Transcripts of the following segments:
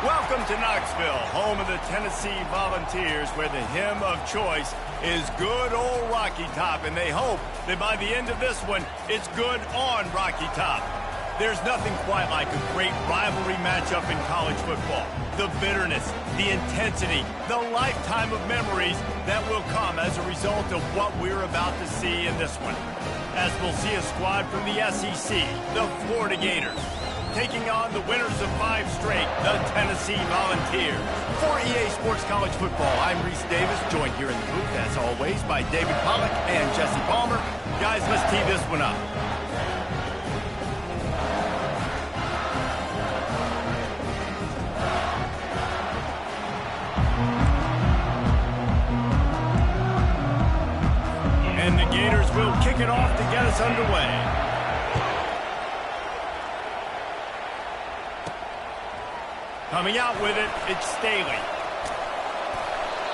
Welcome to Knoxville, home of the Tennessee Volunteers, where the hymn of choice is Good Old Rocky Top, and they hope that by the end of this one, it's good on Rocky Top. There's nothing quite like a great rivalry matchup in college football. The bitterness, the intensity, the lifetime of memories that will come as a result of what we're about to see in this one. As we'll see a squad from the SEC, the Florida Gators, taking on the winners of 5 straight, the Tennessee Volunteers. For EA Sports College Football, I'm Reese Davis, joined here in the booth, as always, by David Pollack and Jesse Palmer. Guys, let's tee this one up. And the Gators will kick it off to get us underway. Coming out with it, it's Staley.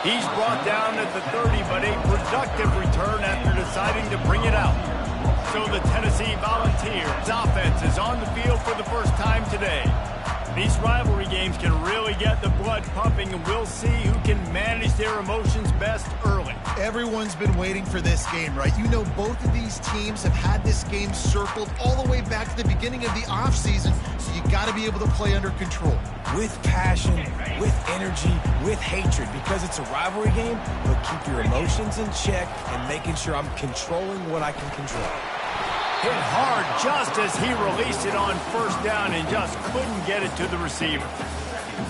He's brought down at the 30, but a productive return after deciding to bring it out. So the Tennessee Volunteers offense is on the field for the first time today. These rivalry games can really get the blood pumping, and we'll see who can manage their emotions best early. Everyone's been waiting for this game, right? You know, both of these teams have had this game circled all the way back to the beginning of the offseason, so you got to be able to play under control. With passion, with energy, with hatred, because it's a rivalry game, but keep your emotions in check and making sure I'm controlling what I can control. Hit hard just as he released it on first down and just couldn't get it to the receiver.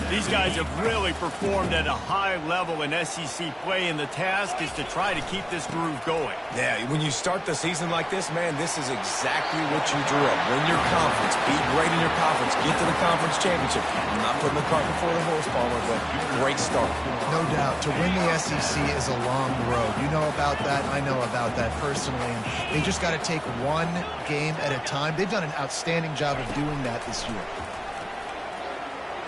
These guys have really performed at a high level in SEC play, and the task is to try to keep this groove going. Yeah, when you start the season like this, man, this is exactly what you drew up. Win your conference, be great in your conference, get to the conference championship. I'm not putting the cart before the horse, Palmer, but great start. No doubt. To win the SEC is a long road. You know about that. I know about that personally. And they just got to take one game at a time. They've done an outstanding job of doing that this year.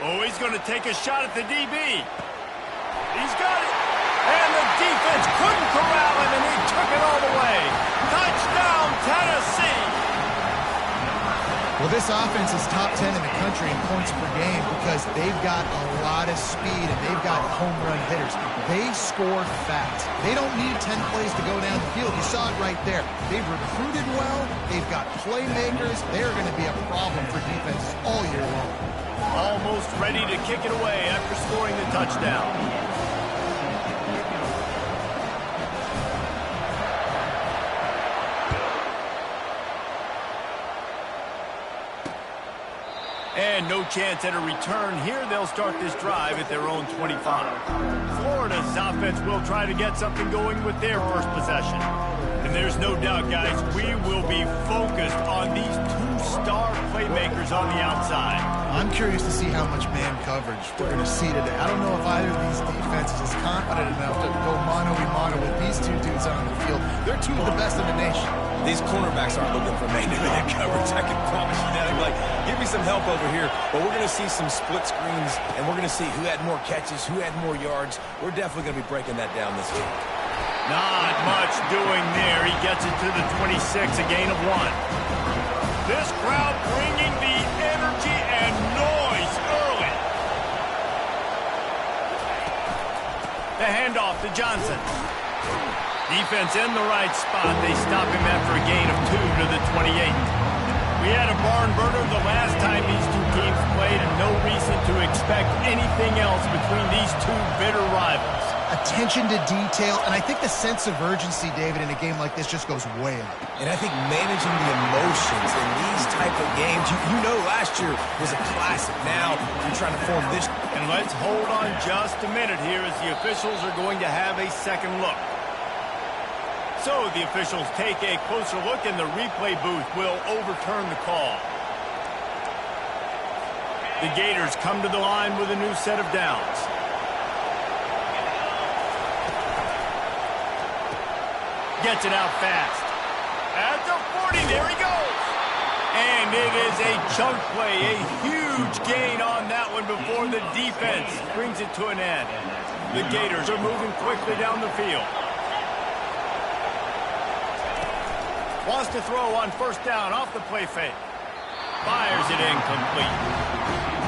Oh, he's going to take a shot at the DB. He's got it. And the defense couldn't corral him, and he took it all the way. Touchdown, Tennessee. Well, this offense is top 10 in the country in points per game because they've got a lot of speed and they've got home run hitters. They score fast. They don't need 10 plays to go down the field. You saw it right there. They've recruited well. They've got playmakers. They're going to be a problem for defenses all year long. Almost ready to kick it away after scoring the touchdown. And no chance at a return here. They'll start this drive at their own 25. Florida's offense will try to get something going with their first possession. And there's no doubt, guys, we will be focused on these 2 star playmakers on the outside. I'm curious to see how much man coverage we're going to see today. I don't know if either of these defenses is confident enough to go mano-a-mano with these 2 dudes on the field. They're 2 of the best in the nation. These cornerbacks aren't looking for man-to-man coverage. I can promise you that. They're like, give me some help over here. But we're going to see some split screens, and we're going to see who had more catches, who had more yards. We're definitely going to be breaking that down this week. Not much doing there. He gets it to the 26, a gain of 1. This crowd bringing the energy and noise early. The handoff to Johnson. Defense in the right spot. They stop him after a gain of 2 to the 28. We had a barn burner the last time these 2 teams played, and no reason to expect anything else between these 2 bitter rivals. Attention to detail, and I think the sense of urgency, David, in a game like this just goes way up. And I think managing the emotions in these type of games, you know last year was a classic. Now you're trying to form this. And let's hold on just a minute here as the officials are going to have a second look. So the officials take a closer look, and the replay booth will overturn the call. The Gators come to the line with a new set of downs. Gets it out fast. At the 40, there he goes. And it is a chunk play, a huge gain on that one before the defense brings it to an end. The Gators are moving quickly down the field. Wants to throw on first down off the play fake. Fires it incomplete.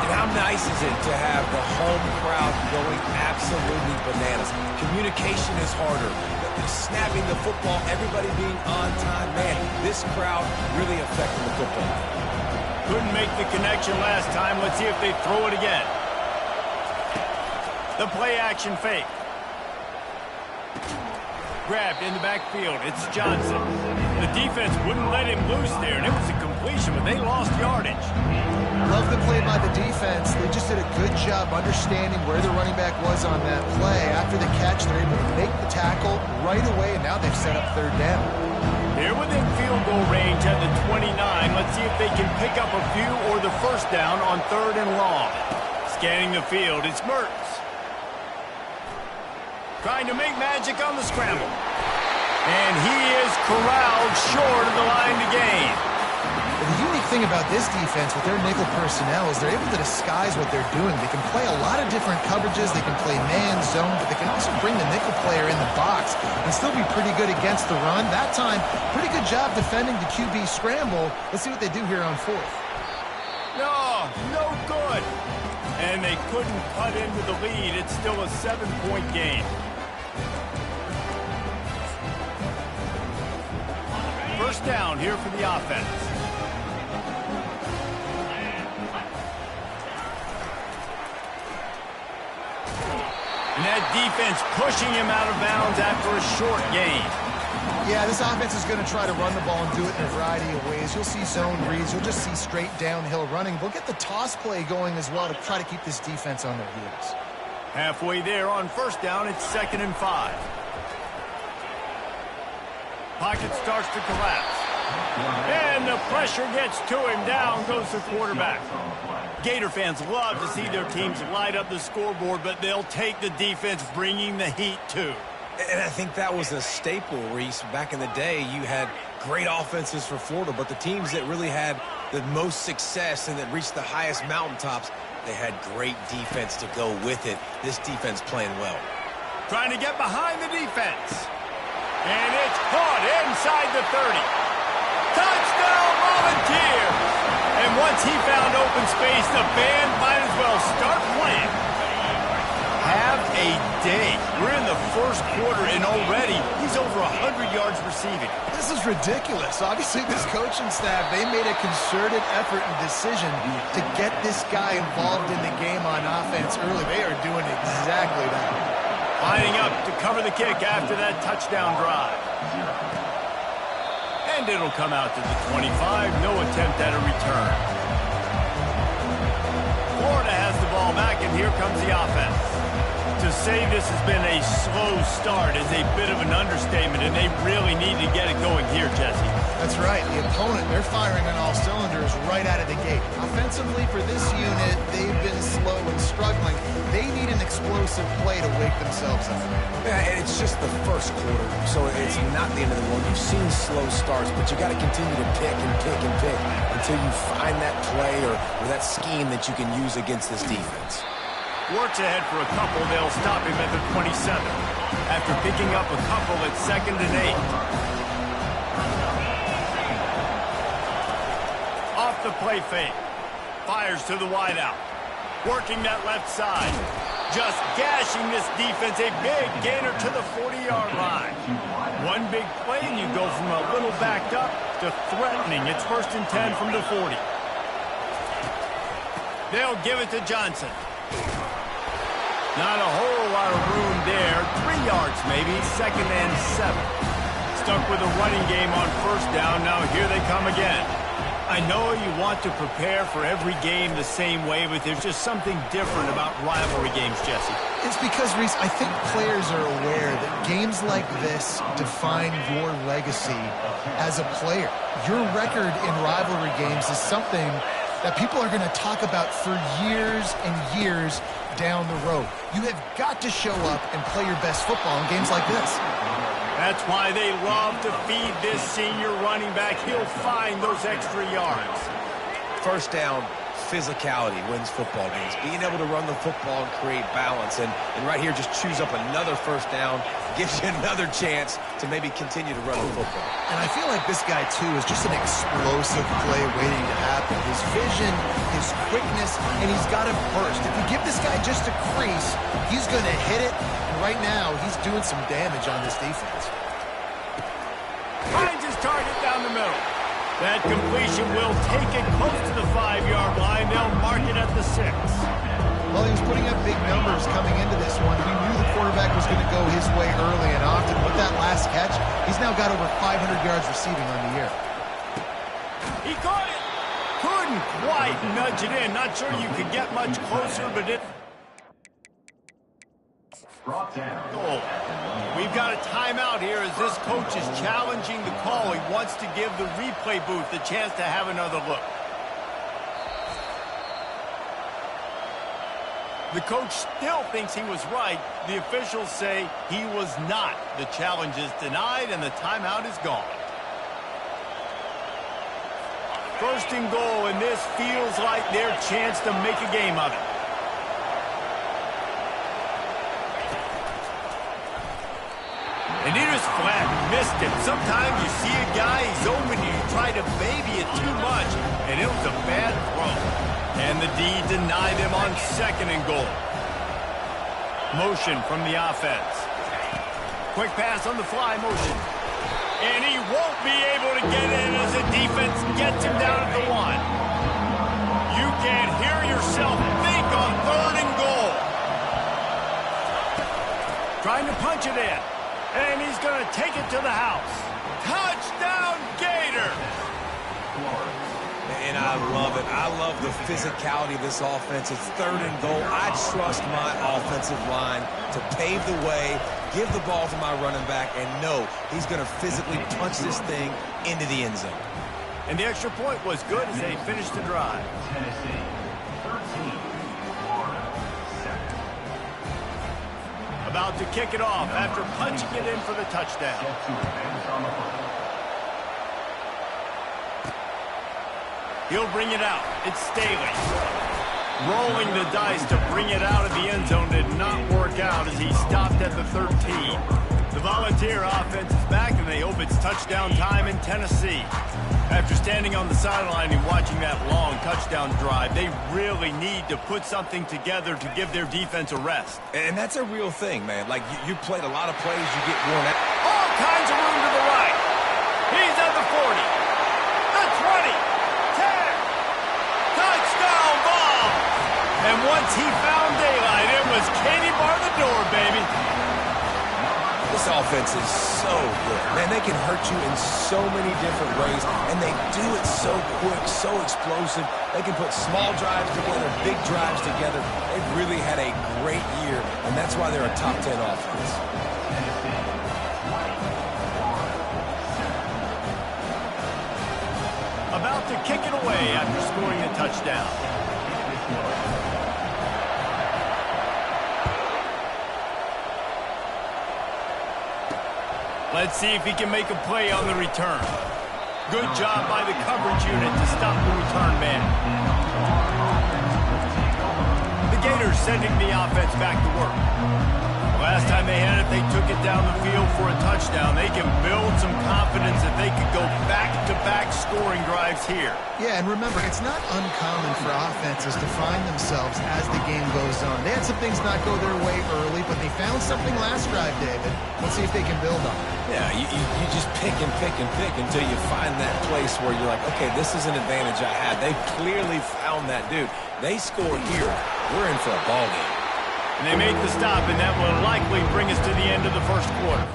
And how nice is it to have the home crowd going absolutely bananas? Communication is harder. Snapping the football, everybody being on time. Man, this crowd really affecting the football. Couldn't make the connection last time. Let's see if they throw it again. The play action fake. Grabbed in the backfield. It's Johnson. The defense wouldn't let him loose there, and it was a completion, but they lost yardage. Love the play by the defense. They just did a good job understanding where the running back was on that play. After the catch, they're able to make the tackle right away, and now they've set up third down. They're within field goal range at the 29. Let's see if they can pick up a few or the first down on 3rd and long. Scanning the field, it's Mertz. Trying to make magic on the scramble. And he is corralled short of the line to gain. The unique thing about this defense with their nickel personnel is they're able to disguise what they're doing. They can play a lot of different coverages. They can play man, zone, but they can also bring the nickel player in the box and still be pretty good against the run. That time, pretty good job defending the QB scramble. Let's see what they do here on 4th. No good. And they couldn't cut into the lead. It's still a 7-point game. First down here for the offense. And that defense pushing him out of bounds after a short gain. Yeah, this offense is going to try to run the ball and do it in a variety of ways. You'll see zone reads. You'll just see straight downhill running. We'll get the toss play going as well to try to keep this defense on their heels. Halfway there on first down, it's 2nd and 5. Pocket starts to collapse. And the pressure gets to him. Down goes the quarterback. Gator fans love to see their teams light up the scoreboard, but they'll take the defense bringing the heat too. And I think that was a staple, Reese. Back in the day, you had great offenses for Florida, but the teams that really had the most success and that reached the highest mountaintops, they had great defense to go with it. This defense playing well. Trying to get behind the defense. And it's caught inside the 30. Touchdown, Volunteers! And once he found open space, the band might as well start playing. Have a day. We're in the first quarter, and already he's over 100 yards receiving. This is ridiculous. Obviously, this coaching staff, they made a concerted effort and decision to get this guy involved in the game on offense early. They are doing exactly that. Lining up to cover the kick after that touchdown drive. And it'll come out to the 25. No attempt at a return. Florida has the ball back, and here comes the offense. To say this has been a slow start is a bit of an understatement, and they really need to get it going here, Jesse. That's right. The opponent, they're firing on all cylinders right out of the gate. Offensively, for this unit, they've been slow and struggling. They need an explosive play to wake themselves up. Yeah, and it's just the first quarter, so it's not the end of the world. You've seen slow starts, but you got to continue to pick and pick and pick until you find that play or that scheme that you can use against this defense. Works ahead for a couple. They'll stop him at the 27. After picking up a couple at 2nd and 8. Off the play fake. Fires to the wideout. Working that left side. Just gashing this defense. A big gainer to the 40-yard line. One big play and you go from a little backed up to threatening. It's 1st and 10 from the 40. They'll give it to Johnson. Not a whole lot of room there. 3 yards maybe. 2nd and 7. Stuck with a running game on first down. Now here they come again. I know you want to prepare for every game the same way, but there's just something different about rivalry games, Jesse. It's because, Reese, I think players are aware that games like this define your legacy as a player. Your record in rivalry games is something that people are going to talk about for years and years down the road. You have got to show up and play your best football in games like this. That's why they love to feed this senior running back. He'll find those extra yards. First down, physicality wins football games. Being able to run the football and create balance. And right here, just choose up another first down, gives you another chance to maybe continue to run the football. And I feel like this guy, too, is just an explosive play waiting to happen. His vision, his quickness, and he's got a burst. If you give this guy just a crease, he's going to hit it. And right now, he's doing some damage on this defense. Finds his target down the middle. That completion will take it close to the 5-yard line. They'll mark it at the 6. Well, he was putting up big numbers coming into this one. We knew the quarterback was going to go his way early and often. With that last catch, he's now got over 500 yards receiving on the year. He caught it. Couldn't quite nudge it in. Not sure you could get much closer, but it... Goal. We've got a timeout here as this coach is challenging the call. He wants to give the replay booth the chance to have another look. The coach still thinks he was right. The officials say he was not. The challenge is denied and the timeout is gone. First and goal, and this feels like their chance to make a game of it. And he just flat missed it. Sometimes you see a guy, he's open, you try to baby it too much, and it was a bad throw. And the D denied him on second and goal. Motion from the offense. Quick pass on the fly motion. And he won't be able to get in as the defense gets him down at the 1. You can't hear yourself think on third and goal. Trying to punch it in. And he's going to take it to the house. Touchdown, Gator! And I love it. I love the physicality of this offense. It's third and goal. I trust my offensive line to pave the way, give the ball to my running back, and know he's going to physically punch this thing into the end zone. And the extra point was good as they finished the drive. Tennessee, 13. About to kick it off after punching it in for the touchdown. He'll bring it out. It's Staley. Rolling the dice to bring it out of the end zone did not work out as he stopped at the 13. The Volunteer offense is back, and they hope it's touchdown time in Tennessee. After standing on the sideline and watching that long touchdown drive, they really need to put something together to give their defense a rest. And that's a real thing, man. Like, you played a lot of plays, you get worn out. All kinds of room to the right. He's at the 40. The 20. 10. Touchdown ball. And once he found daylight, it was Katie bar the door, baby. This offense is so good. Man, they can hurt you in so many different ways, and they do it so quick, so explosive. They can put small drives together, big drives together. They've really had a great year, and that's why they're a top 10 offense. About to kick it away after scoring a touchdown. Let's see if he can make a play on the return. Good job by the coverage unit to stop the return man. The Gators sending the offense back to work. Last time they had it, they took it down the field for a touchdown. They can build some confidence that they could go back-to-back scoring drives here. Yeah, and remember, it's not uncommon for offenses to find themselves as the game goes on. They had some things not go their way early, but they found something last drive, David. Let's see if they can build on it. Yeah, you just pick and pick and pick until you find that place where you're like, okay, this is an advantage I had. They clearly found that dude. They score here. We're in for a ball game. And they make the stop, and that will likely bring us to the end of the first quarter.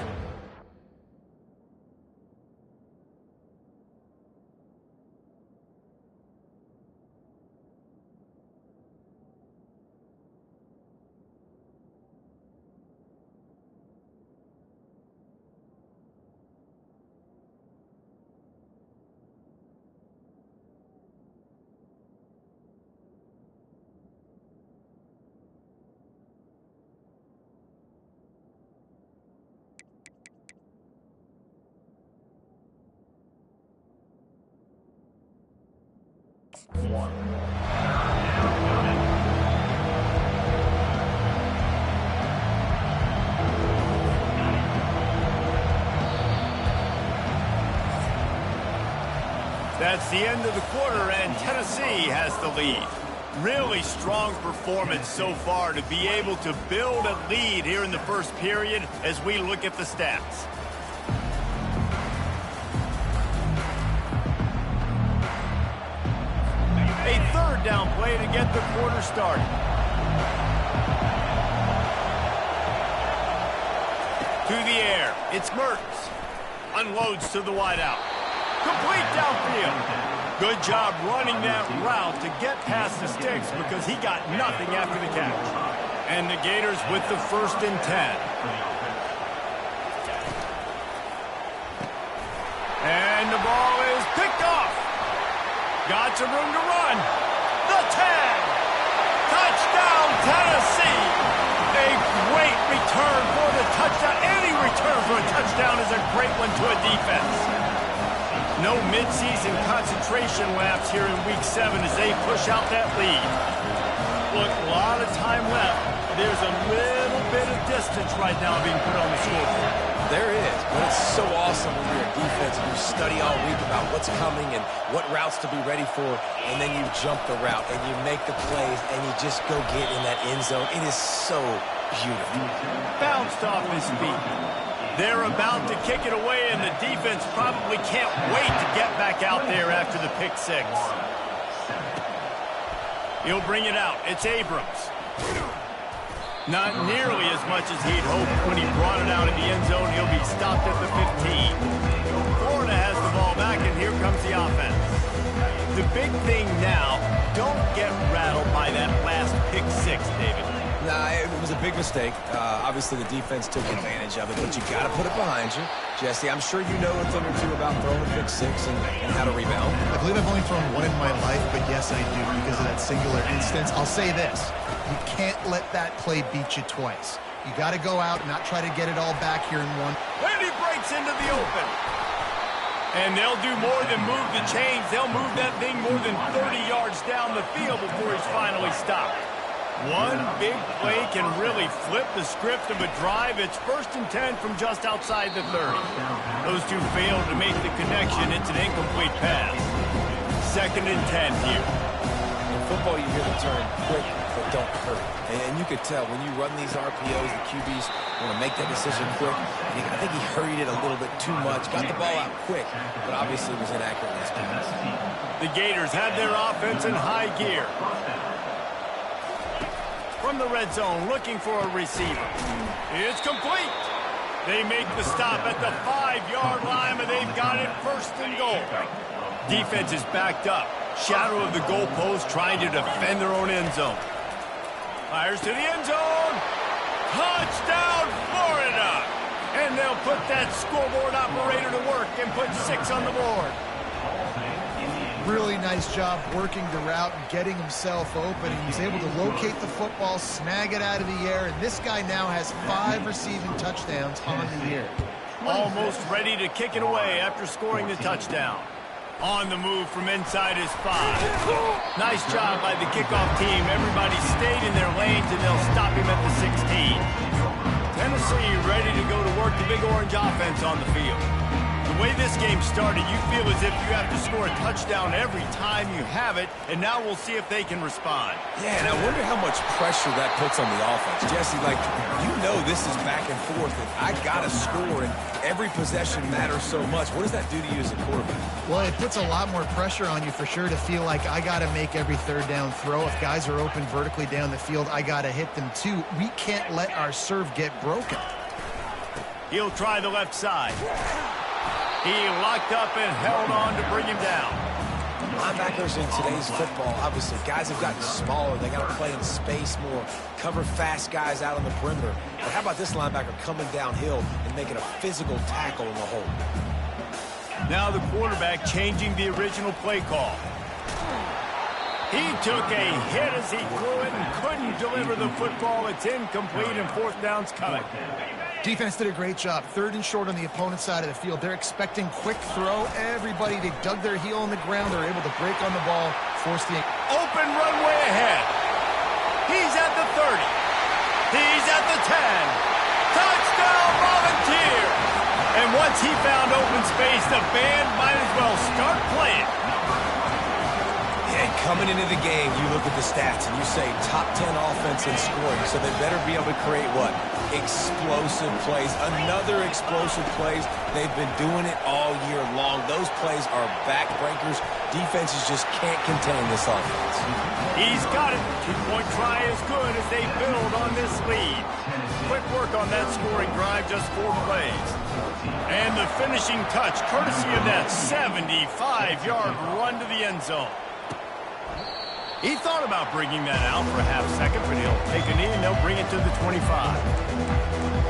That's the end of the quarter, and Tennessee has the lead. Really strong performance so far to be able to build a lead here in the first period as we look at the stats. A third down play to get the quarter started. To the air, it's Mertz. Unloads to the wideout. Complete downfield. Good job running that route to get past the sticks because he got nothing after the catch. And the Gators with the 1st and 10. And the ball is picked off. Got some room to run. The 10. Touchdown, Tennessee. A great return for the touchdown. Any return for a touchdown is a great one to a defense. No midseason concentration laps here in Week 7 as they push out that lead. Look, a lot of time left. There's a little bit of distance right now being put on the scoreboard. There is, but it's so awesome when you're a defense and you study all week about what's coming and what routes to be ready for, and then you jump the route and you make the plays and you just go get in that end zone. It is so beautiful. Bounced off his feet. They're about to kick it away, and the defense probably can't wait to get back out there after the pick six. He'll bring it out. It's Abrams. Not nearly as much as he'd hoped when he brought it out in the end zone. He'll be stopped at the 15. Florida has the ball back, and here comes the offense. The big thing now, don't get rattled by that last pick six, David. Nah, it was a big mistake. Obviously, the defense took advantage of it, but you got to put it behind you. Jesse, I'm sure you know a thing or two about throwing a pick six and how to rebound. I believe I've only thrown one in my life, but yes, I do because of that singular instance. I'll say this. You can't let that play beat you twice. You got to go out and not try to get it all back here in one. And he breaks into the open. And they'll do more than move the chains. They'll move that thing more than 30 yards down the field before he's finally stopped. One big play can really flip the script of a drive. It's 1st and 10 from just outside the 30. Those two failed to make the connection. It's an incomplete pass. 2nd and 10 here. In football, you hear the term quick, but don't hurry. And you could tell when you run these RPOs, the QBs want to make that decision quick. And I think he hurried it a little bit too much. Got the ball out quick, but obviously was inaccurate in his pass. The Gators have their offense in high gear. From the red zone, looking for a receiver. It's complete. They make the stop at the 5-yard line, but they've got it 1st and goal. Defense is backed up. Shadow of the goalpost trying to defend their own end zone. Fires to the end zone. Touchdown, Florida. And they'll put that scoreboard operator to work and put 6 on the board. Really nice job working the route and getting himself open. He was able to locate the football, snag it out of the air, and this guy now has 5 receiving touchdowns on the year. Almost ready to kick it away after scoring the touchdown. On the move from inside his 5. Nice job by the kickoff team. Everybody stayed in their lanes, and they'll stop him at the 16. Tennessee ready to go to work the Big Orange offense on the field. The way this game started, you feel as if you have to score a touchdown every time you have it, and now we'll see if they can respond. Yeah, and I wonder how much pressure that puts on the offense. Jesse, like, you know this is back and forth, and I got to score, and every possession matters so much. What does that do to you as a quarterback? Well, it puts a lot more pressure on you for sure to feel like I got to make every 3rd down throw. If guys are open vertically down the field, I got to hit them too. We can't let our serve get broken. He'll try the left side. He locked up and held on to bring him down. Linebackers in today's football, obviously, guys have gotten smaller. They got to play in space more, cover fast guys out on the perimeter. But how about this linebacker coming downhill and making a physical tackle in the hole? Now the quarterback changing the original play call. He took a hit as he threw it and couldn't deliver the football. It's incomplete, and 4th down's coming. Defense did a great job. 3rd and short on the opponent's side of the field. They're expecting quick throw. Everybody, they dug their heel on the ground. They're able to break on the ball, force the open runway ahead. He's at the 30. He's at the 10. Touchdown, Volunteer. And once he found open space, the band might as well start playing. Coming into the game, you look at the stats and you say top 10 offense in scoring, so they better be able to create what? Explosive plays. Another explosive plays. They've been doing it all year long. Those plays are backbreakers. Defenses just can't contain this offense. He's got it. Two-point try is good as they build on this lead. Quick work on that scoring drive, just 4 plays. And the finishing touch, courtesy of that 75-yard run to the end zone. He thought about bringing that out for a half second, but he'll take a knee and they'll bring it to the 25.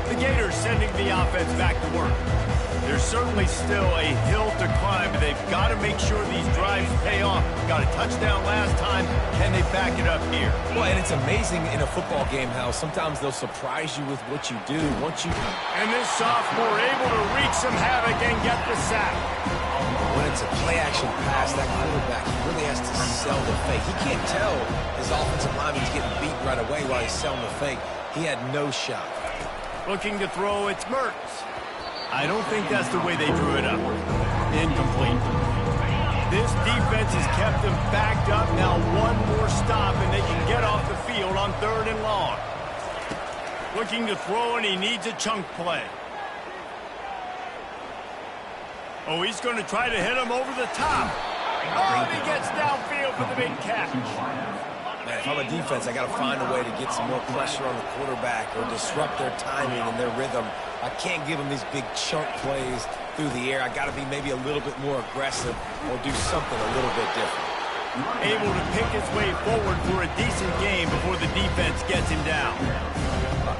The Gators sending the offense back to work. There's certainly still a hill to climb, but they've got to make sure these drives pay off. Got a touchdown last time. Can they back it up here? Well, and it's amazing in a football game how sometimes they'll surprise you with what you do once you... And this sophomore able to wreak some havoc and get the sack. When it's a play-action pass, that quarterback, he really has to sell the fake. He can't tell his offensive lineman's getting beat right away while he's selling the fake. He had no shot. Looking to throw, it's Mertz. I don't think that's the way they drew it up. Incomplete. This defense has kept them backed up. Now one more stop, and they can get off the field on 3rd and long. Looking to throw, and he needs a chunk play. Oh, he's going to try to hit him over the top. Oh, he gets downfield for the big catch. Man, if I'm a defense, I got to find a way to get some more pressure on the quarterback or disrupt their timing and their rhythm. I can't give them these big chunk plays through the air. I got to be maybe a little bit more aggressive or do something a little bit different. Able to pick his way forward for a decent game before the defense gets him down.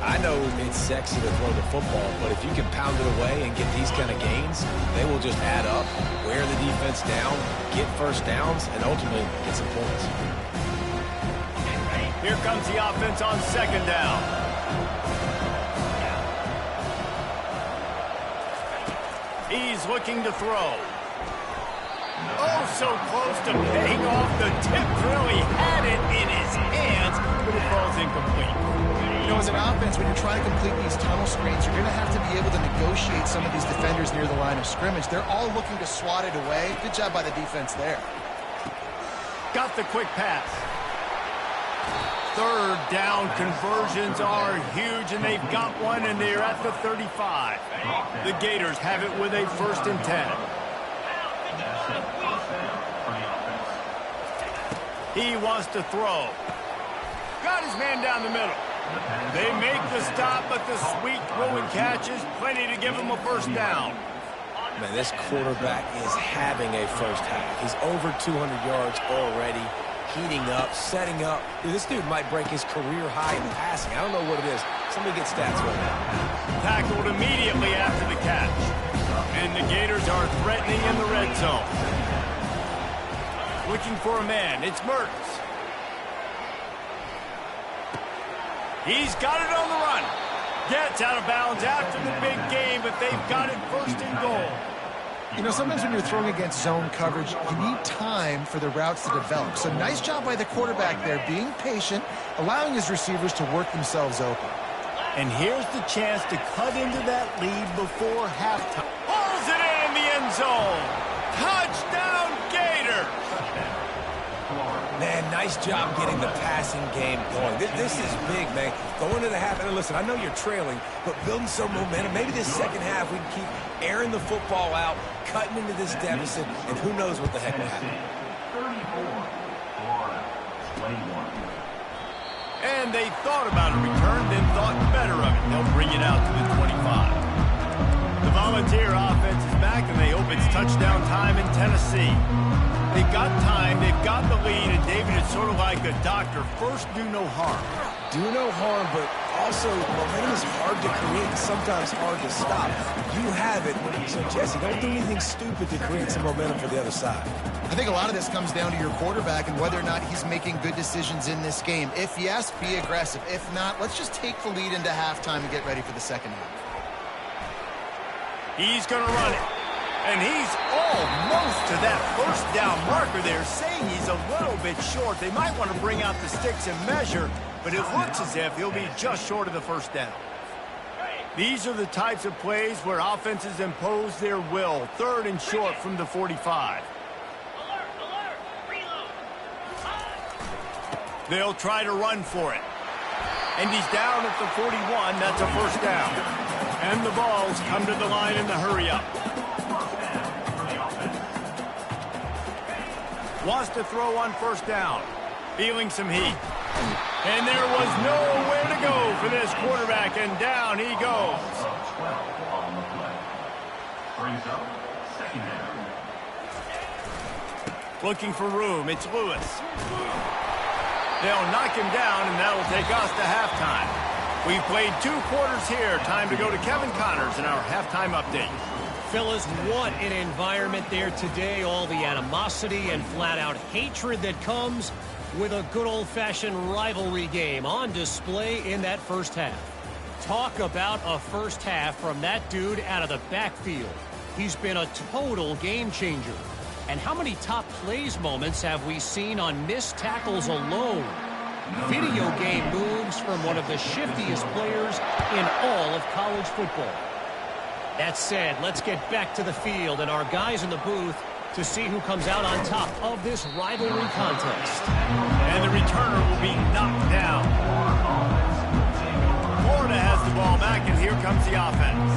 I know it's sexy to throw the football, but if you can pound it away and get these kind of gains, they will just add up, wear the defense down, get first downs, and ultimately get some points. Here comes the offense on 2nd down. He's looking to throw. Oh, so close to paying off the tip drill. He had it in his hands, but it falls incomplete. You know, as an offense, when you're trying to complete these tunnel screens, you're going to have to be able to negotiate some of these defenders near the line of scrimmage. They're all looking to swat it away. Good job by the defense there. Got the quick pass. 3rd down conversions are huge, and they've got one, and they're at the 35. The Gators have it with a 1st and 10. He wants to throw. Got his man down the middle. They make the stop, but the sweet throw and catch is plenty to give him a 1st down. Man, this quarterback is having a first half. He's over 200 yards already, heating up, setting up. Dude, this dude might break his career high in passing. I don't know what it is. Somebody get stats right now. Tackled immediately after the catch. And the Gators are threatening in the red zone. Looking for a man. It's Mertz. He's got it on the run. Gets out of bounds after the big game, but they've got it 1st and goal. You know, sometimes when you're throwing against zone coverage, you need time for the routes to develop. So nice job by the quarterback there, being patient, allowing his receivers to work themselves open. And here's the chance to cut into that lead before halftime. Pulls it in the end zone. Touchdown, Gators. Man, nice job getting the passing game going. This is big, man. Going to the half, and listen, I know you're trailing, but building some momentum. Maybe this 2nd half we can keep airing the football out, cutting into this deficit, and who knows what the heck will happen. 34, Florida, 21. And they thought about a return, then thought better of it. They'll bring it out to the 25. The Volunteer offense is back, and they hope it's touchdown time in Tennessee. They've got time, they've got the lead, and David, it's sort of like a doctor. First, do no harm. Do no harm, but also momentum is hard to create and sometimes hard to stop. You have it. So, Jesse, don't do anything stupid to create some momentum for the other side. I think a lot of this comes down to your quarterback and whether or not he's making good decisions in this game. If yes, be aggressive. If not, let's just take the lead into halftime and get ready for the 2nd half. He's going to run it. And he's almost to that 1st down marker there, saying he's a little bit short. They might want to bring out the sticks and measure, but it looks as if he'll be just short of the 1st down. These are the types of plays where offenses impose their will. 3rd and short from the 45. They'll try to run for it. And he's down at the 41. That's a first down. And the balls come to the line in the hurry-up. Wants to throw on first down. Feeling some heat. And there was nowhere to go for this quarterback, and down he goes. Looking for room. It's Lewis. They'll knock him down, and that'll take us to halftime. We've played 2 quarters here. Time to go to Kevin Connors in our halftime update. Fellas, what an environment there today. All the animosity and flat-out hatred that comes with a good old-fashioned rivalry game on display in that first half. Talk about a first half from that dude out of the backfield. He's been a total game changer. And how many top plays moments have we seen on missed tackles alone? Video game moves from one of the shiftiest players in all of college football. That said, let's get back to the field and our guys in the booth to see who comes out on top of this rivalry contest. And the returner will be knocked down. Florida has the ball back, and here comes the offense.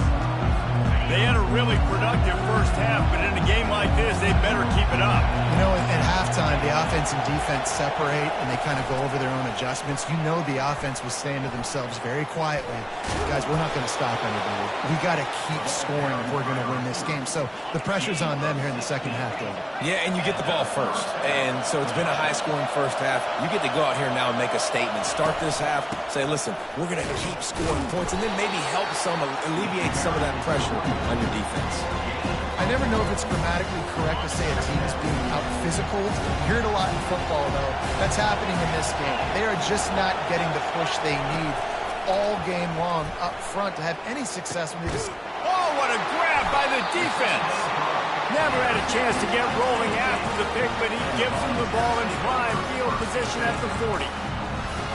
They had a really productive first half, but in a game like this, they better keep it up. You know, at halftime, the offense and defense separate, and they kind of go over their own adjustments. You know the offense was saying to themselves very quietly, guys, we're not going to stop anybody. We got to keep scoring if we're going to win this game. So the pressure's on them here in the second half, David. Yeah, and you get the ball first. And so it's been a high-scoring first half. You get to go out here now and make a statement. Start this half, say, listen, we're going to keep scoring points, and then maybe help alleviate some of that pressure on your defense. I never know if it's grammatically correct to say a team is being out-physical. You hear it a lot in football, though. That's happening in this game. They are just not getting the push they need all game long up front to have any success when they just... Oh, what a grab by the defense! Never had a chance to get rolling after the pick, but he gives them the ball in prime field position at the 40.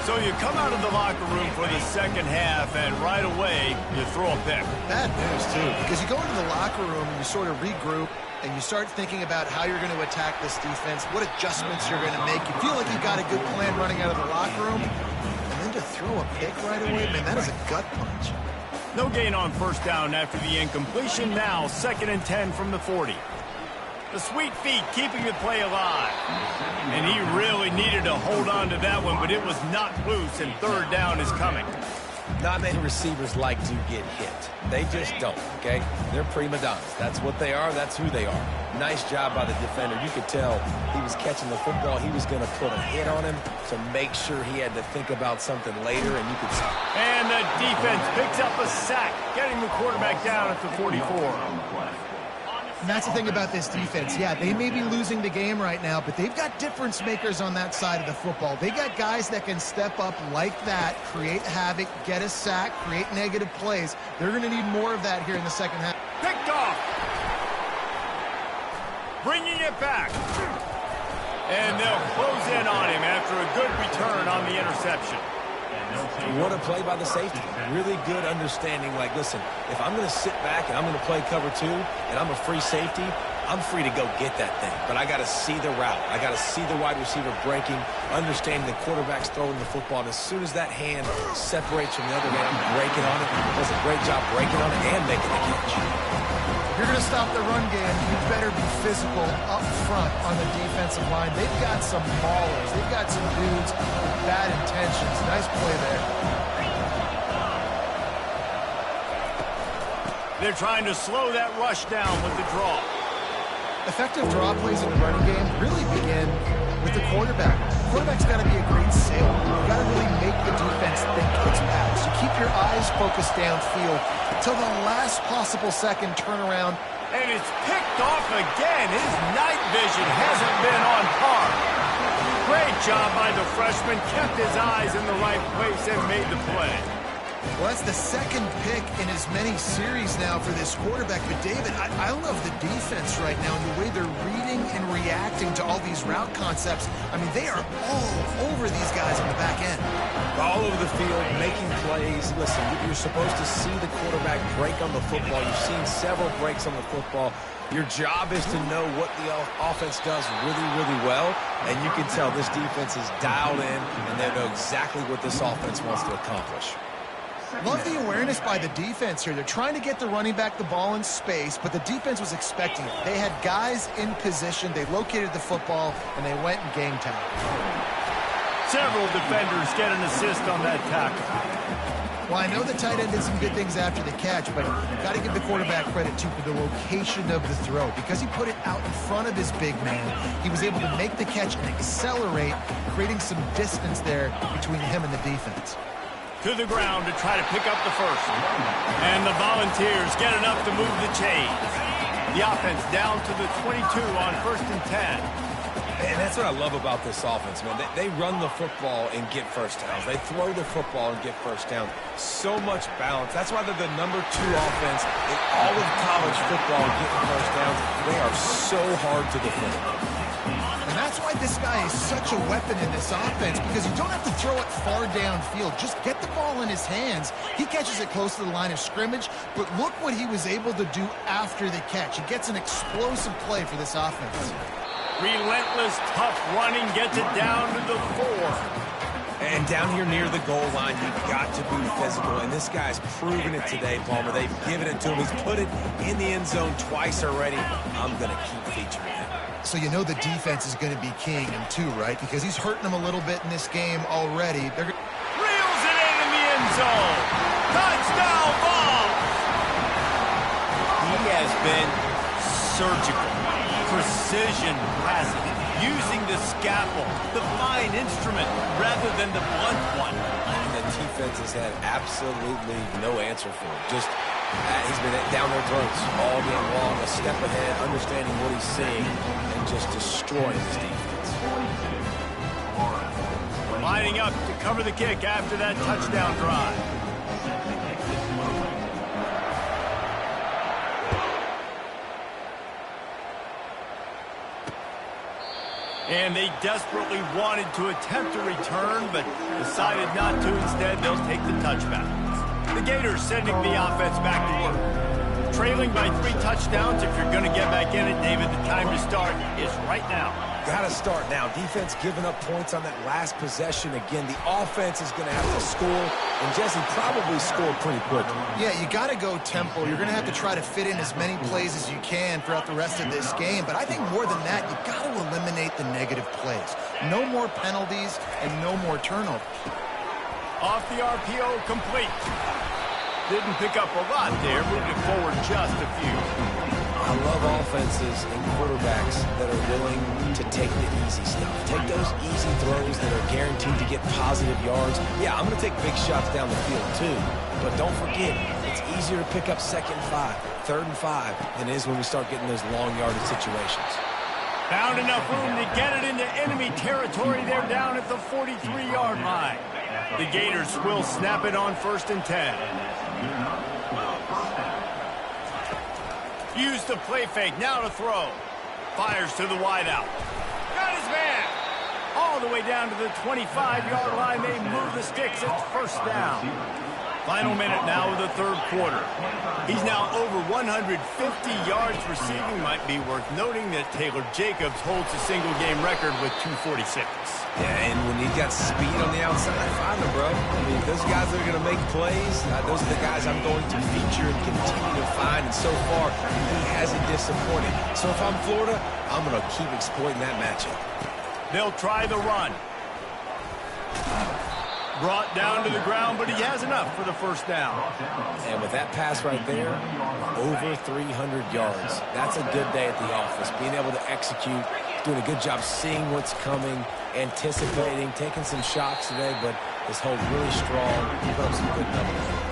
So you come out of the locker room for the second half, and right away, you throw a pick. Bad news, too, because you go into the locker room and you sort of regroup, and you start thinking about how you're going to attack this defense, what adjustments you're going to make. You feel like you got a good plan running out of the locker room, and then to throw a pick right away, man, that is a gut punch. No gain on first down after the incompletion. Now, 2nd and 10 from the 40. The sweet feet keeping the play alive. And he really needed to hold on to that one, but it was not loose, and 3rd down is coming. Not many receivers like to get hit. They just don't, okay? They're prima donnas. That's what they are. That's who they are. Nice job by the defender. You could tell he was catching the football. He was going to put a hit on him to make sure he had to think about something later, and you could see. And the defense picks up a sack, getting the quarterback down at the 44. And that's the thing about this defense. Yeah, they may be losing the game right now, but they've got difference makers on that side of the football. They got guys that can step up like that, create havoc, get a sack, create negative plays. They're going to need more of that here in the second half. Picked off. Bringing it back. And they'll close in on him after a good return on the interception. What a play by the safety. Really good understanding. Like, listen, if I'm going to sit back and I'm going to play cover 2 and I'm a free safety, I'm free to go get that thing. But I got to see the route. I got to see the wide receiver breaking, understanding the quarterback's throwing the football. And as soon as that hand separates from the other man, I'm breaking on it. Does a great job breaking on it and making the catch. If you're going to stop the run game, you better be physical up front on the defensive line. They've got some maulers. They've got some dudes with bad intentions. Nice play there. They're trying to slow that rush down with the draw. Effective draw plays in the running game really begin with the quarterback. The quarterback's got to be a great sailor. You've got to really make the defense think it's pass. You keep your eyes focused downfield till the last possible second turnaround. And it's picked off again. His night vision hasn't been on par. Great job by the freshman. Kept his eyes in the right place and made the play. Well, that's the second pick in as many series now for this quarterback. But, David, I love the defense right now and the way they're reading and reacting to all these route concepts. I mean, they are all over these guys on the back end. all over the field, making plays. Listen, you're supposed to see the quarterback break on the football. You've seen several breaks on the football. Your job is to know what the offense does really, really well, and you can tell this defense is dialed in, and they know exactly what this offense wants to accomplish. Love the awareness by the defense here. They're trying to get the running back the ball in space, but the defense was expecting it. They had guys in position. They located the football, and they went and game tackle. Several defenders get an assist on that tackle. Well, I know the tight end did some good things after the catch, but you've got to give the quarterback credit, too, for the location of the throw. Because he put it out in front of his big man, he was able to make the catch and accelerate, creating some distance there between him and the defense. To the ground to try to pick up the first. And the Volunteers get enough to move the chains. The offense down to the 22 on 1st and 10. And that's what I love about this offense, man. They run the football and get first downs. They throw the football and get first downs. So much balance. That's why they're the #2 offense in all of college football getting first downs. They are so hard to defend. And that's why this guy is such a weapon in this offense, because you don't have to throw it far downfield. Just get the ball in his hands. He catches it close to the line of scrimmage, but look what he was able to do after the catch. He gets an explosive play for this offense. Relentless, tough running gets it down to the 4. And down here near the goal line, you've got to be physical. And this guy's proven it today, Palmer. They've given it to him. He's put it in the end zone twice already. I'm going to keep featuring him. So you know the defense is going to be keying him too, right? Because he's hurting them a little bit in this game already. Reels it in the end zone. Touchdown ball. He has been surgical. Precision passing, using the scalpel, the fine instrument, rather than the blunt one. And the defense has had absolutely no answer for him. Just, he's been down their throats all game long, a step ahead, understanding what he's seeing, and just destroying his defense. Lining up to cover the kick after that touchdown drive. And they desperately wanted to attempt a return, but decided not to. Instead, they'll take the touchback. The Gators sending the offense back to work. Trailing by 3 touchdowns. If you're going to get back in it, David, the time to start is right now. Got to start now. Defense giving up points on that last possession. Again, the offense is going to have to score, and Jesse probably scored pretty quickly. Yeah, you got to go tempo. You're going to have to try to fit in as many plays as you can throughout the rest of this game. But I think more than that, you got to eliminate the negative plays. No more penalties and no more turnovers. Off the RPO, complete. Didn't pick up a lot there, moved it forward just a few. I love offenses and quarterbacks that are willing to take the easy stuff. Take those easy throws that are guaranteed to get positive yards. Yeah, I'm going to take big shots down the field too. But don't forget, it's easier to pick up 2nd and 5, 3rd and 5 than it is when we start getting those long yardage situations. Found enough room to get it into enemy territory. They're down at the 43-yard line. The Gators will snap it on 1st and 10. Use the play fake, now to throw. Fires to the wideout. Got his man. All the way down to the 25-yard line. They move the sticks. It's 1st down. Final minute now of the 3rd quarter. He's now over 150 yards receiving. Might be worth noting that Taylor Jacobs holds the single-game record with 246. Yeah, and when you got speed on the outside, find them, bro. I mean, those guys that are going to make plays, those are the guys I'm going to feature and continue to find. And so far, he hasn't disappointed. So if I'm Florida, I'm going to keep exploiting that matchup. They'll try the run. Brought down to the ground, but he has enough for the 1st down. And with that pass right there, over 300 yards. That's a good day at the office. Being able to execute, doing a good job seeing what's coming, anticipating, taking some shots today, but his hold really strong. Put up some good numbers.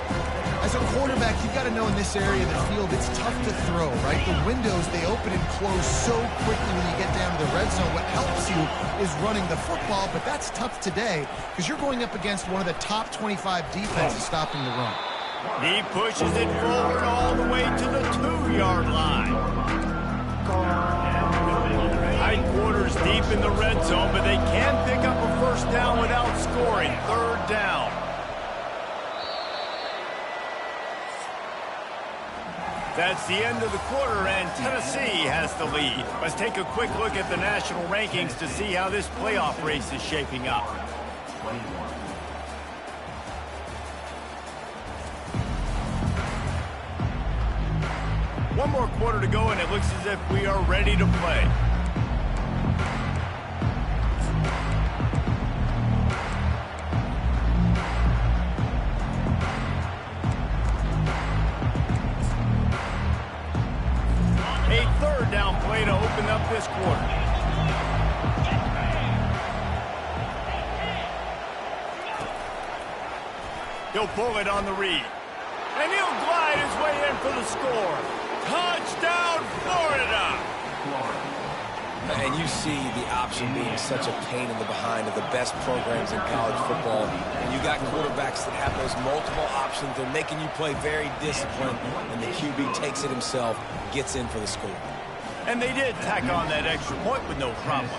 As a quarterback, you've got to know in this area of the field, it's tough to throw, right? The windows, they open and close so quickly when you get down to the red zone. What helps you is running the football, but that's tough today because you're going up against one of the top 25 defenses stopping the run. He pushes it forward all the way to the 2-yard line. Hindquarters deep in the red zone, but they can pick up a 1st down without scoring. 3rd down. That's the end of the quarter, and Tennessee has the lead. Let's take a quick look at the national rankings to see how this playoff race is shaping up. 21. One more quarter to go, and it looks as if we are ready to play. A third down play to open up this quarter. He'll pull it on the read. And he'll glide his way in for the score. Touchdown, Florida! And you see the option being such a pain in the behind of the best programs in college football. And you got quarterbacks that have those multiple options. They're making you play very disciplined, and the QB takes it himself, gets in for the score. And they did tack on that extra point with no problem.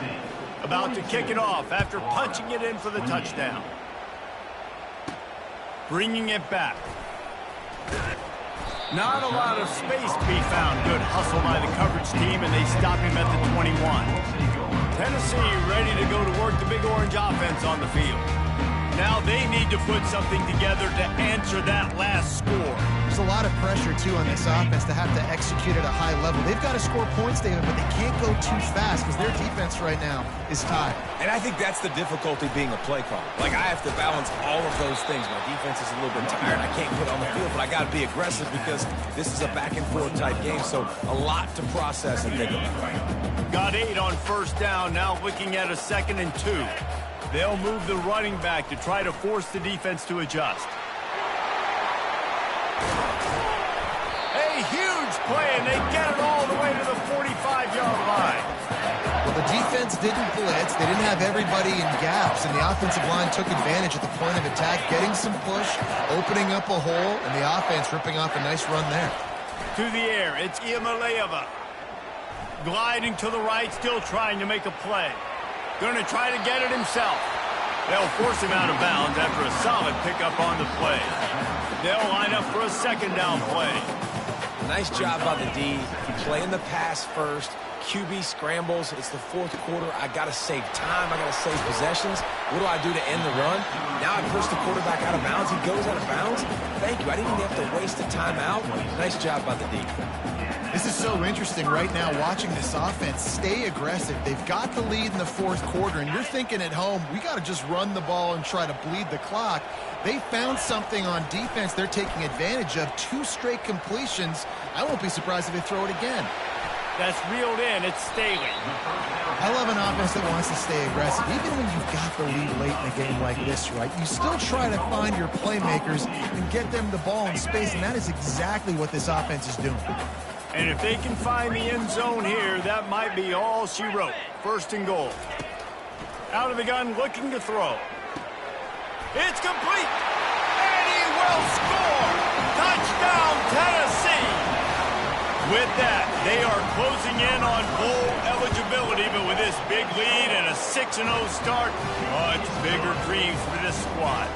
About to kick it off after punching it in for the touchdown. Bringing it back. Not a lot of space to be found. Good hustle by the coverage team, and they stop him at the 21. Tennessee ready to go to work the Big Orange offense on the field. Now they need to put something together to answer that last score. There's a lot of pressure, too, on this offense to have to execute at a high level. They've got to score points, David, but they can't go too fast because their defense right now is tired. And I think that's the difficulty being a play caller. Like, I have to balance all of those things. My defense is a little bit tired. I can't put on the field, but I got to be aggressive because this is a back-and-forth type game, so a lot to process and think about. Got 8 on first down, now looking at a 2nd and 2. They'll move the running back to try to force the defense to adjust. A huge play, and they get it all the way to the 45-yard line. Well, the defense didn't blitz. They didn't have everybody in gaps, and the offensive line took advantage at the point of attack, getting some push, opening up a hole, and the offense ripping off a nice run there. To the air, it's Iamaleava. Gliding to the right, still trying to make a play. Going to try to get it himself. They'll force him out of bounds after a solid pickup on the play. They'll line up for a 2nd down play. Nice job by the D. Playing the pass first. QB scrambles. It's the 4th quarter. I got to save time. I got to save possessions. What do I do to end the run? Now I push the quarterback out of bounds. He goes out of bounds. Thank you. I didn't even have to waste a timeout. Nice job by the D. This is so interesting right now, watching this offense stay aggressive. They've got the lead in the 4th quarter, and you're thinking at home, we got to just run the ball and try to bleed the clock. They found something on defense they're taking advantage of. 2 straight completions. I won't be surprised if they throw it again. That's reeled in. It's Staley. I love an offense that wants to stay aggressive. Even when you've got the lead late in a game like this, right, you still try to find your playmakers and get them the ball in space, and that is exactly what this offense is doing. And if they can find the end zone here, that might be all she wrote. 1st and goal. Out of the gun, looking to throw. It's complete. And he will score. Touchdown, Tennessee. With that, they are closing in on bowl eligibility, but with this big lead and a 6-0 start, much bigger dreams for this squad.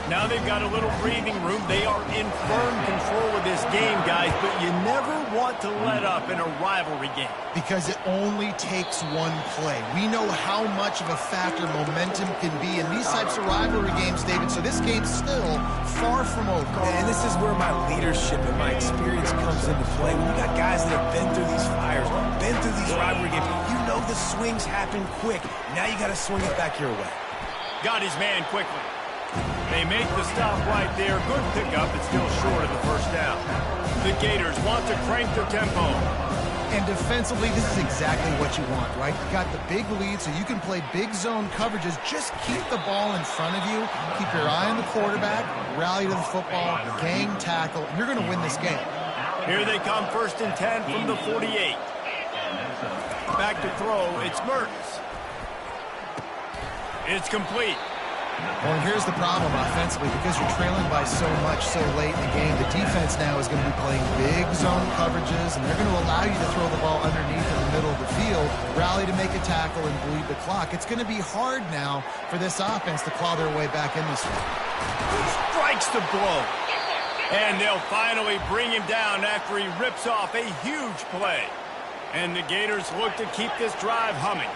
Now they've got a little breathing room. They are in firm control of this game, guys, but you never want to let up in a rivalry game. Because it only takes one play. We know how much of a factor momentum can be in these types of rivalry games, David, so this game's still far from over. And this is where my leadership and my experience comes into play. When you got guys that have been through these fires, been through these rivalry games, you know the swings happen quick. Now you got to swing it back your way. Got his man quickly. They make the stop right there. Good pickup, but still short of the 1st down. The Gators want to crank their tempo. And defensively, this is exactly what you want, right? You got the big lead, so you can play big zone coverages. Just keep the ball in front of you. Keep your eye on the quarterback. Rally to the football. Gang tackle. And you're going to win this game. Here they come, 1st and 10 from the 48. Back to throw. It's Mertens. It's complete. Well, here's the problem offensively. Because you're trailing by so much so late in the game, the defense now is going to be playing big zone coverages, and they're going to allow you to throw the ball underneath in the middle of the field, rally to make a tackle, and bleed the clock. It's going to be hard now for this offense to claw their way back in this one. Strikes the blow. And they'll finally bring him down after he rips off a huge play. And the Gators look to keep this drive humming.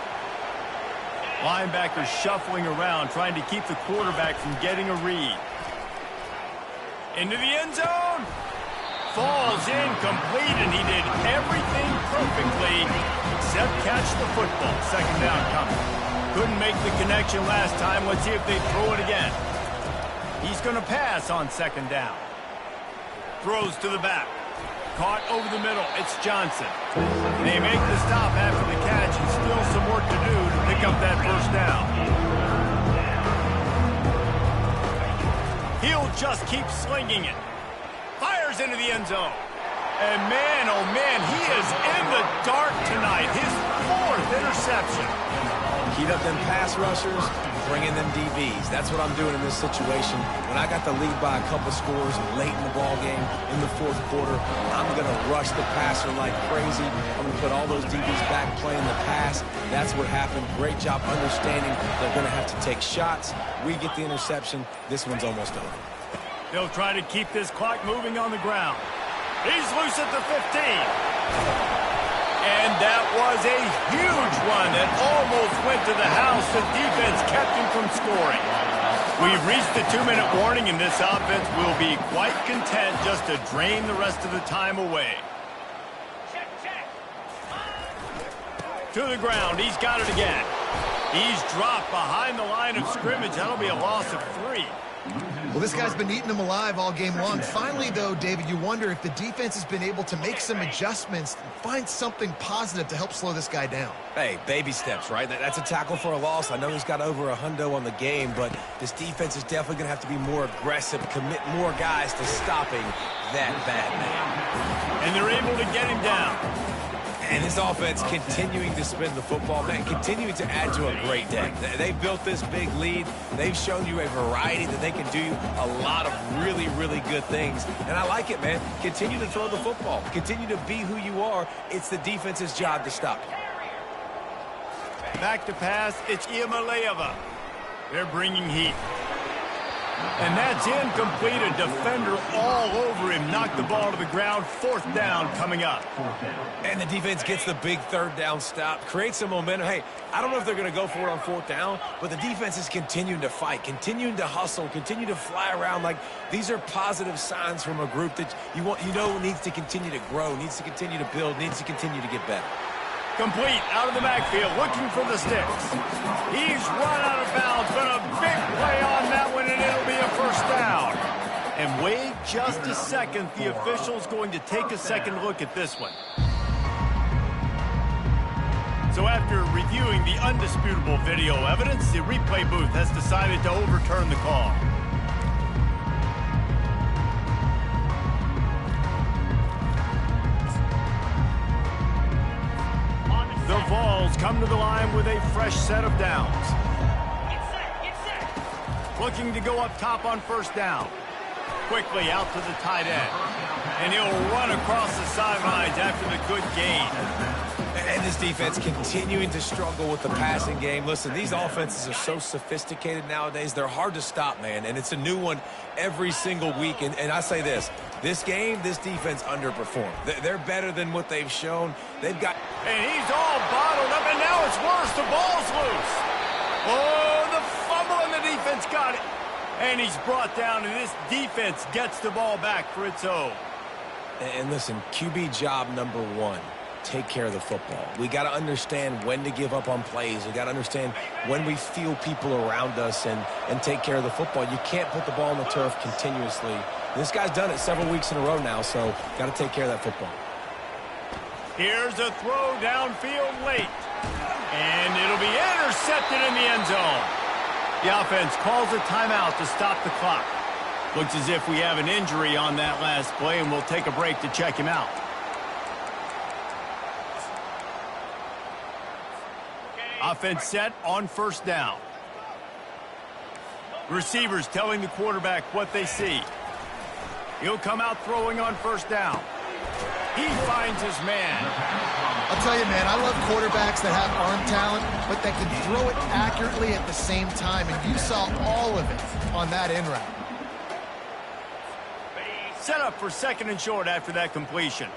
Linebackers shuffling around, trying to keep the quarterback from getting a read. Into the end zone. Falls incomplete, and he did everything perfectly except catch the football. Second down coming. Couldn't make the connection last time. Let's see if they throw it again. He's going to pass on second down. Throws to the back. Caught over the middle. It's Johnson. They make the stop after the catch, and still some work to do to pick up that first down. He'll just keep slinging it. Fires into the end zone. And man, oh man, he is in the dark tonight. His 4th interception. Heat up them pass rushers, bring in them DBs. That's what I'm doing in this situation. When I got the lead by a couple scores late in the ball game in the 4th quarter, I'm going to rush the passer like crazy. I'm going to put all those DBs back playing the pass. That's what happened. Great job understanding they're going to have to take shots. We get the interception. This one's almost over. They'll try to keep this clock moving on the ground. He's loose at the 15. And that was a huge run that almost went to the house. The defense kept him from scoring. We've reached the 2-minute warning, and this offense will be quite content just to drain the rest of the time away. To the ground. He's got it again. He's dropped behind the line of scrimmage. That'll be a loss of 3. Well, this guy's been eating them alive all game long. Finally, though, David, you wonder if the defense has been able to make some adjustments, find something positive to help slow this guy down. Hey, baby steps, right? That's a tackle for a loss. I know he's got over $100 on the game, but this defense is definitely going to have to be more aggressive, commit more guys to stopping that bad man. And they're able to get him down. And this offense continuing to spin the football, man, continuing to add to a great day. They've built this big lead. They've shown you a variety that they can do a lot of really, really good things. And I like it, man. Continue to throw the football. Continue to be who you are. It's the defense's job to stop you. Back to pass. It's Iamaleava. They're bringing heat. And that's incomplete. A defender all over him. Knocked the ball to the ground. 4th down coming up. And the defense gets the big 3rd down stop. Creates some momentum. Hey, I don't know if they're going to go for it on 4th down, but the defense is continuing to fight, continuing to hustle, continue to fly around. Like, these are positive signs from a group that you know needs to continue to grow, needs to continue to build, needs to continue to get better. Complete out of the backfield, looking for the sticks. He's run out of bounds, but a big play on that one, and it'll be a first down. And wait just a second. The official's going to take a second look at this one. So after reviewing the undisputable video evidence, the replay booth has decided to overturn the call. The Vols come to the line with a fresh set of downs. Looking to go up top on first down. Quickly out to the tight end. And he'll run across the sidelines after the good gain. And this defense continuing to struggle with the passing game. Listen, these offenses are so sophisticated nowadays. They're hard to stop, man. And it's a new one every single week. And I say this game, this defense underperformed. They're better than what they've shown. They've got... And he's all bottled up, and now it's worse. The ball's loose. Oh, the fumble, and the defense got it. And he's brought down, and this defense gets the ball back for its own. And listen, QB job number 1. Take care of the football. We got to understand when to give up on plays. We got to understand when we feel people around us and take care of the football. You can't put the ball on the turf continuously. This guy's done it several weeks in a row now, so got to take care of that football. Here's a throw downfield late. And it'll be intercepted in the end zone. The offense calls a timeout to stop the clock. Looks as if we have an injury on that last play, and we'll take a break to check him out. Offense set on first down. Receivers telling the quarterback what they see. He'll come out throwing on first down. He finds his man. I'll tell you, man, I love quarterbacks that have arm talent, but that can throw it accurately at the same time, and you saw all of it on that in route. set up for 2nd and short after that completion.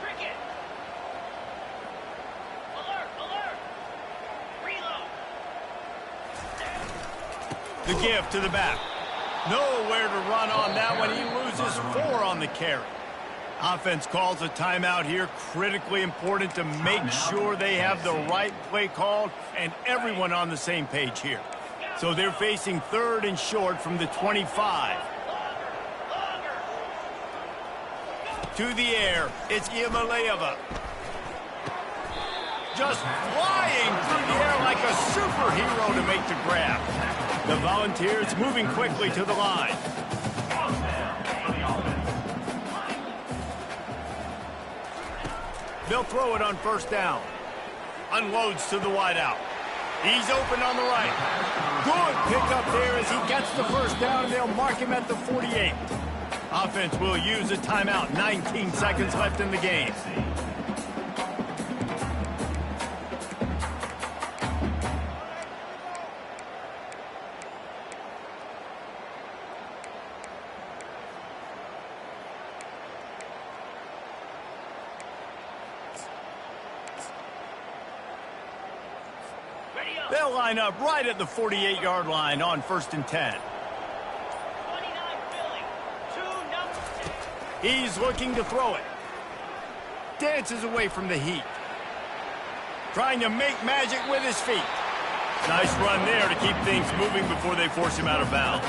Cricket. Alert, alert. Reload. The give to the back. Nowhere to run on that one. He loses 4 on the carry. Offense calls a timeout here. Critically important to make sure they have the right play called and everyone on the same page here. So they're facing 3rd and short from the 25. To the air, it's Iamaleava. Just flying through the air like a superhero to make the grab. The Volunteers moving quickly to the line. They'll throw it on 1st down. Unloads to the wideout. He's open on the right. Good pickup there as he gets the 1st down, and they'll mark him at the 48. Offense will use a timeout. 19 seconds left in the game. They'll line up right at the 48-yard line on 1st and 10. 29 Philly. 2 numbers. He's looking to throw it. Dances away from the heat. Trying to make magic with his feet. Nice run there to keep things moving before they force him out of bounds.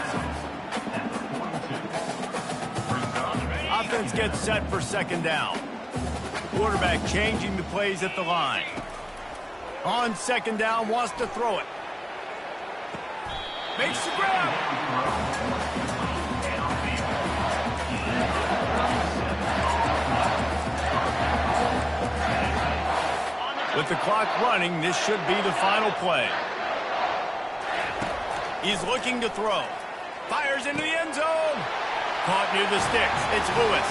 Offense gets set for 2nd down. Quarterback changing the plays at the line. On 2nd down, wants to throw it. Makes the grab. With the clock running, this should be the final play. He's looking to throw. Fires into the end zone. Caught near the sticks. It's Lewis.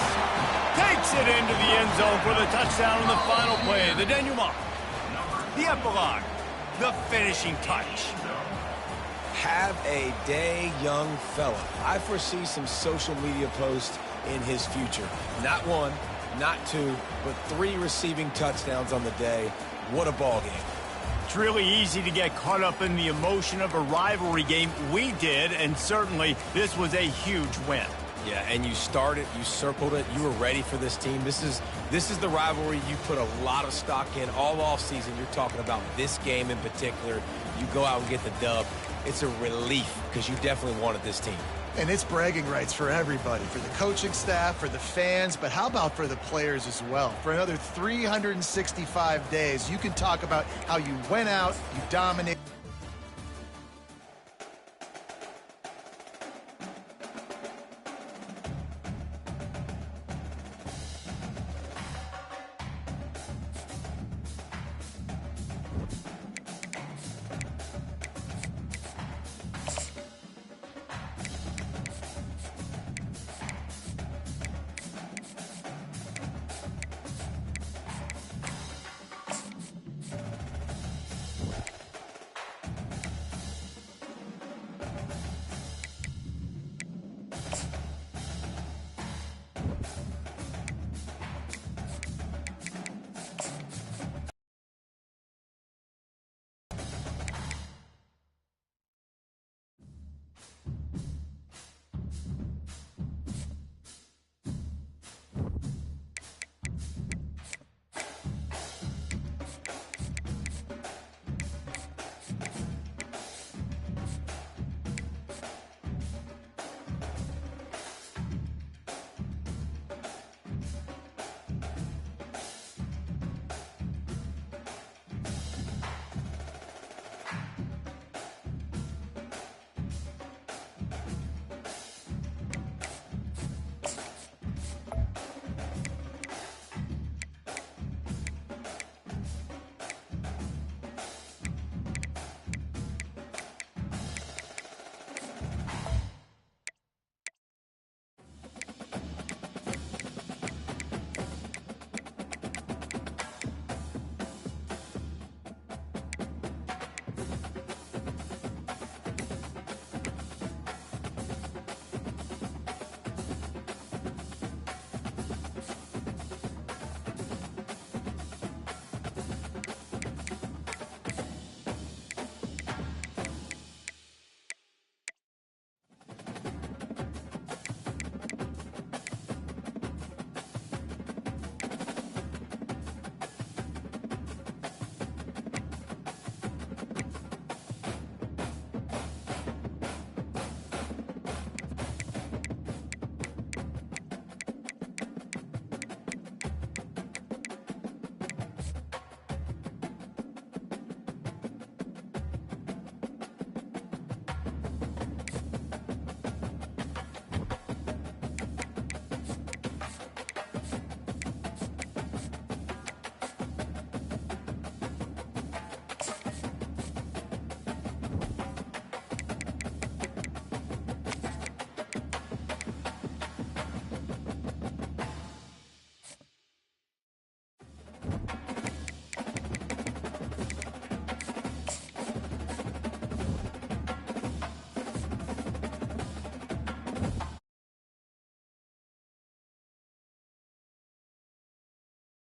Takes it into the end zone for the touchdown on the final play. The denouement. The epilogue, the finishing touch. Have a day, young fella. I foresee some social media posts in his future. Not 1, not 2, but 3 receiving touchdowns on the day. What a ball game. It's really easy to get caught up in the emotion of a rivalry game. We did, and certainly this was a huge win. Yeah, and you started, you circled it, you were ready for this team. This is the rivalry you put a lot of stock in all offseason. You're talking about this game in particular. You go out and get the dub. It's a relief because you definitely wanted this team. And it's bragging rights for everybody, for the coaching staff, for the fans, but how about for the players as well? For another 365 days, you can talk about how you went out, you dominated.